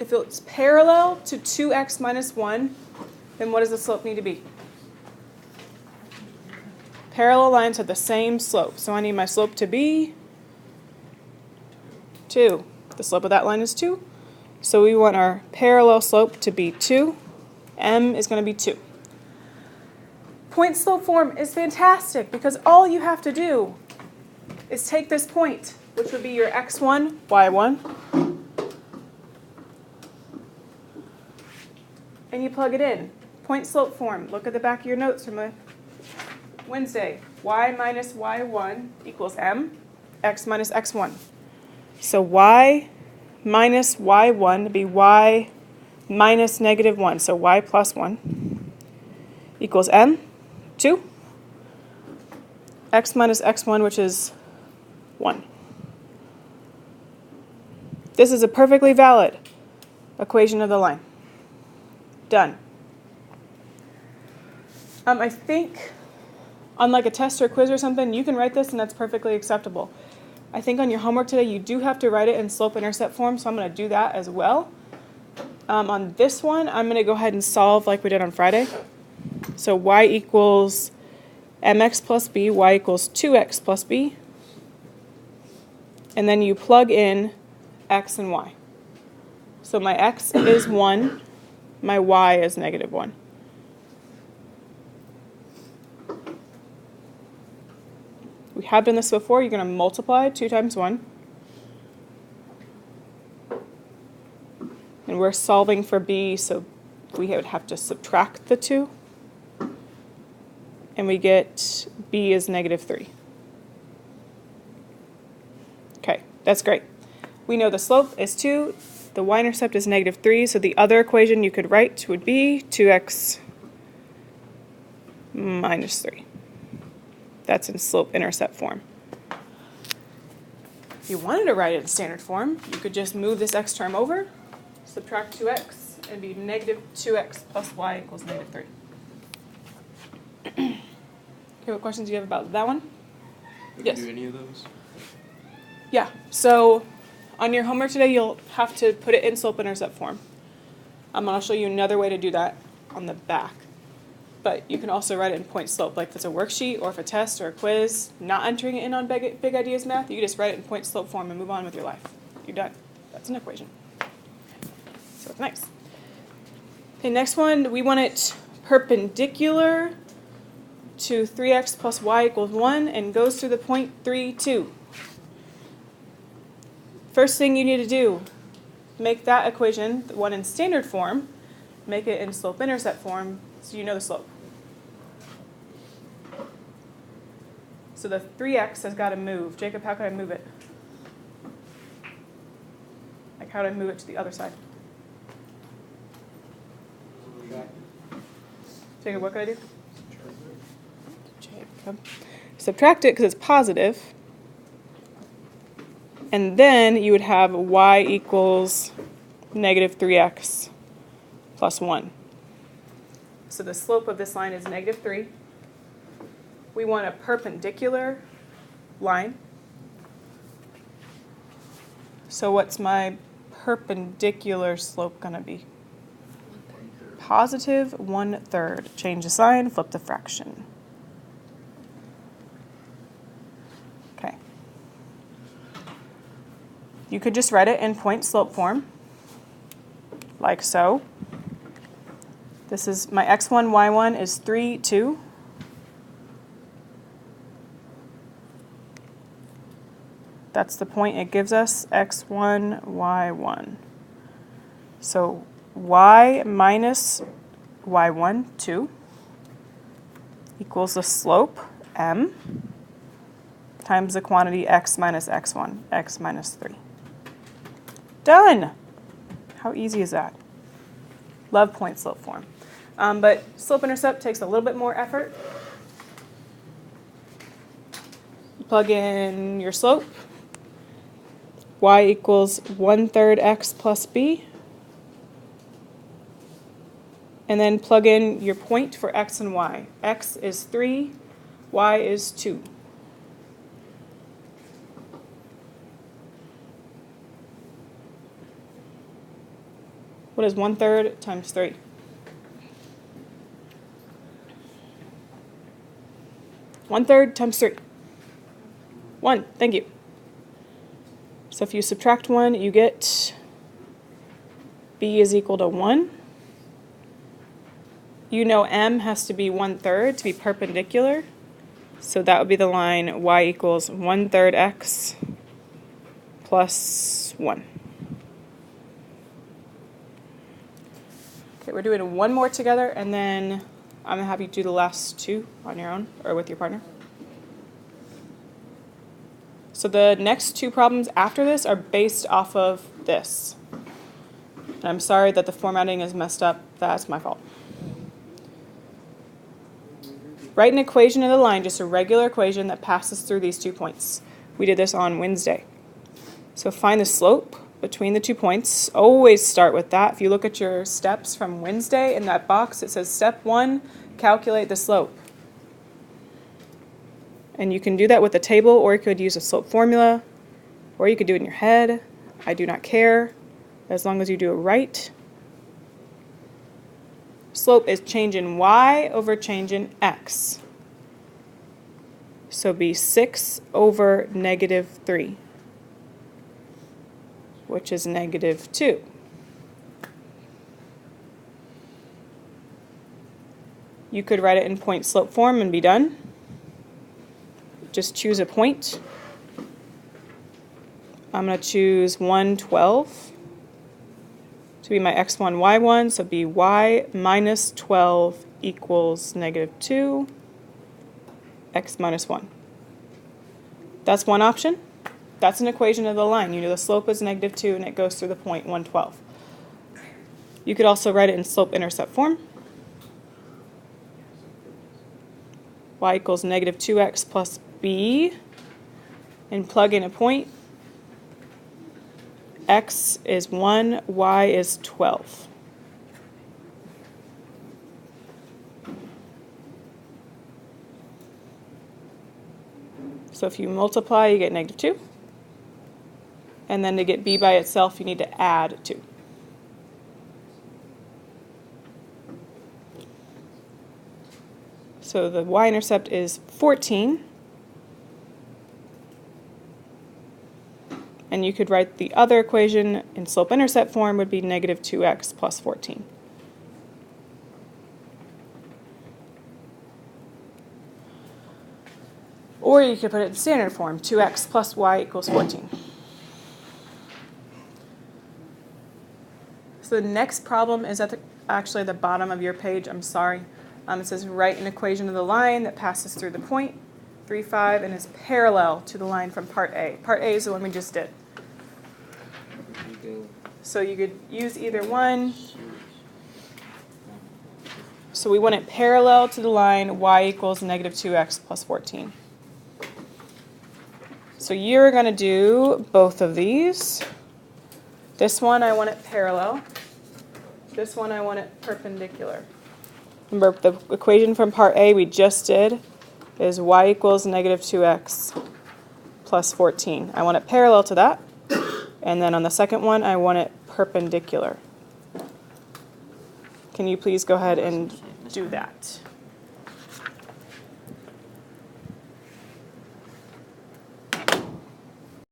if it's parallel to 2x minus 1, then what does the slope need to be? Parallel lines have the same slope, so I need my slope to be 2. The slope of that line is 2, so we want our parallel slope to be 2. M is going to be 2. Point slope form is fantastic because all you have to do is take this point, which would be your x1, y1, and you plug it in. Point slope form. Look at the back of your notes from Wednesday. Y minus y1 equals m, x minus x1. So y minus y1 would be y minus negative 1. So y plus 1 equals m, 2. X minus x1, which is 1. This is a perfectly valid equation of the line. Done. I think on like a test or a quiz or something, you can write this and that's perfectly acceptable. I think on your homework today, you do have to write it in slope-intercept form, so I'm going to do that as well. On this one, I'm going to go ahead and solve like we did on Friday. So y equals mx plus b, y equals 2x plus b. And then you plug in x and y. So my x is 1, my y is negative 1. We have done this before. You're going to multiply 2 times 1. And we're solving for b, so we would have to subtract the 2. And we get b is negative 3. Okay, that's great. We know the slope is 2, the y-intercept is negative 3, so the other equation you could write would be 2x minus 3. That's in slope-intercept form. If you wanted to write it in standard form, you could just move this x term over, subtract 2x, and be negative 2x plus y equals negative 3. Okay, what questions do you have about that one? Yes. Do any of those? Yeah, so on your homework today, you'll have to put it in slope-intercept form. I'll show you another way to do that on the back. But you can also write it in point slope, like if it's a worksheet or if a test or a quiz, not entering it in on big ideas math, you can just write it in point slope form and move on with your life. You're done. That's an equation. So it's nice. Okay, next one, we want it perpendicular to 3x plus y equals 1 and goes through the point 3, 2. First thing you need to do, make that equation, the one in standard form, make it in slope-intercept form so you know the slope. So the 3x has got to move. Jacob, how can I move it? Like how do I move it to the other side? Jacob, what can I do? Jacob. Subtract it because it's positive. And then you would have y equals negative 3x plus 1. So the slope of this line is negative 3. We want a perpendicular line. So what's my perpendicular slope going to be? Positive 1/3. Change the sign, flip the fraction. Okay. You could just write it in point slope form, like so. This is my x1, y1 is 3, 2. That's the point it gives us, x1, y1. So y minus y1, 2, equals the slope, m, times the quantity x minus x1, x minus 3. Done! How easy is that? Love point slope form. But slope-intercept takes a little bit more effort. Plug in your slope. Y equals 1/3 x plus b. And then plug in your point for x and y. X is 3, y is 2. What is 1/3 times 3? 1/3 times 3. 1, thank you. So if you subtract 1, you get b is equal to 1. You know m has to be 1/3 to be perpendicular. So that would be the line y equals 1/3 x plus 1. Okay, we're doing one more together, and then I'm going to have you do the last two on your own or with your partner. So the next two problems after this are based off of this. And I'm sorry that the formatting is messed up. That's my fault. Write an equation of the line, just a regular equation that passes through these 2 points. We did this on Wednesday. So find the slope between the 2 points. Always start with that. If you look at your steps from Wednesday, in that box it says step 1, calculate the slope. And you can do that with a table, or you could use a slope formula, or you could do it in your head. I do not care, as long as you do it right. Slope is change in y over change in x. So be 6 over -3, which is -2. You could write it in point slope form and be done. Just choose a point. I'm going to choose 112 to be my x1, y1, so be y minus 12 equals -2, x minus 1. That's one option. That's an equation of the line. You know the slope is -2 and it goes through the point 112. You could also write it in slope-intercept form. Y equals -2x plus b, and plug in a point. X is 1, y is 12. So if you multiply, you get -2. And then to get b by itself, you need to add 2. So the y-intercept is 14. And you could write the other equation in slope-intercept form would be -2x plus 14. Or you could put it in standard form, 2x plus y equals 14. So the next problem is actually at the bottom of your page. I'm sorry. It says write an equation of the line that passes through the point 3, 5 and is parallel to the line from part A. Part A is the one we just did. So you could use either one. So we want it parallel to the line y equals -2x plus 14. So you're going to do both of these. This one I want it parallel. This one I want it perpendicular. Remember the equation from part A we just did is y equals -2x plus 14. I want it parallel to that. And then on the second one, I want it perpendicular. Can you please go ahead and do that?